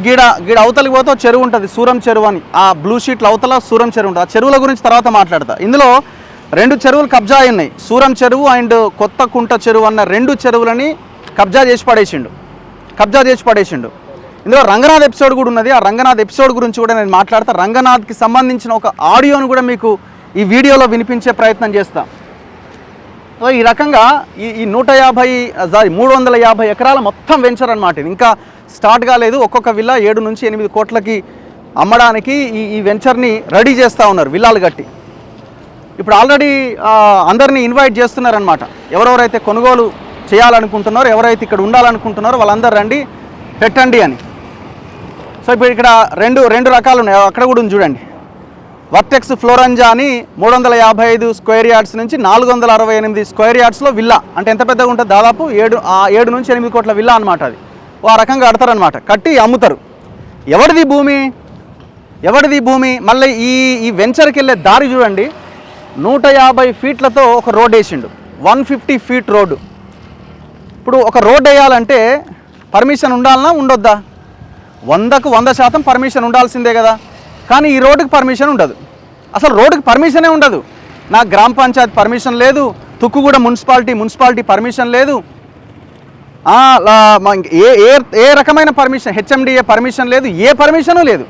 గీడ అవతలికి పోతే చెరువు ఉంటుంది, సూరం చెరువు అని. ఆ బ్లూ షీట్ల అవతల సూరం చెరువు ఉంటుంది. ఆ చెరువుల గురించి తర్వాత మాట్లాడతా. ఇందులో 2 చెరువులు కబ్జా అయినాయి. సూరం చెరువు అండ్ కొత్త కుంట చెరువు అన్న 2 చెరువులని కబ్జా చేసి పడేసిండు. ఇందులో రంగనాథ్ ఎపిసోడ్ కూడా ఉన్నది. ఆ రంగనాథ్ ఎపిసోడ్ గురించి కూడా నేను మాట్లాడతా. రంగనాథ్కి సంబంధించిన ఒక ఆడియోను కూడా మీకు ఈ వీడియోలో వినిపించే ప్రయత్నం చేస్తా. సో ఈ రకంగా ఈ 350 ఎకరాల మొత్తం వెంచర్ అన్నమాట. ఇంకా స్టార్ట్ కాలేదు. ఒక్కొక్క విల్లా 7 నుంచి 8 కోట్లకి అమ్మడానికి ఈ వెంచర్ని రెడీ చేస్తూ ఉన్నారు విల్లాలు కట్టి. ఇప్పుడు ఆల్రెడీ అందరినీ ఇన్వైట్ చేస్తున్నారనమాట. ఎవరెవరైతే కొనుగోలు చేయాలనుకుంటున్నారో, ఎవరైతే ఇక్కడ ఉండాలనుకుంటున్నారో వాళ్ళందరూ రండి, పెట్టండి అని. సో ఇప్పుడు ఇక్కడ రెండు రకాలు ఉన్నాయి. అక్కడ కూడా ఉంది చూడండి. వర్టెక్స్ ఫ్లోరంజా అని 355 స్క్వేర్ యార్డ్స్ నుంచి 468 స్క్వేర్ యార్డ్స్లో విల్లా. అంటే ఎంత పెద్దగా ఉంటుంది? దాదాపు 7 నుంచి 8 కోట్ల విల్లా అనమాట. అది ఆ రకంగా కడతారనమాట. కట్టి అమ్ముతారు. ఎవరిది భూమి? మళ్ళీ ఈ వెంచర్కి వెళ్ళే దారి చూడండి. 150 ఫీట్లతో ఒక రోడ్ వేసిండు. 150 ఫీట్ రోడ్డు. ఇప్పుడు ఒక రోడ్ వేయాలంటే పర్మిషన్ ఉండాలన్నా ఉండొద్దా? 100కు 100% పర్మిషన్ ఉండాల్సిందే కదా. కానీ ఈ రోడ్డుకి పర్మిషన్ ఉండదు. అసలు రోడ్డుకి పర్మిషనే ఉండదు. నా గ్రామ పంచాయతీ పర్మిషన్ లేదు, తుక్కుగూడ మున్సిపాలిటీ పర్మిషన్ లేదు, ఏ రకమైన పర్మిషన్, హెచ్ఎండిఏ పర్మిషన్ లేదు, ఏ పర్మిషను లేదు.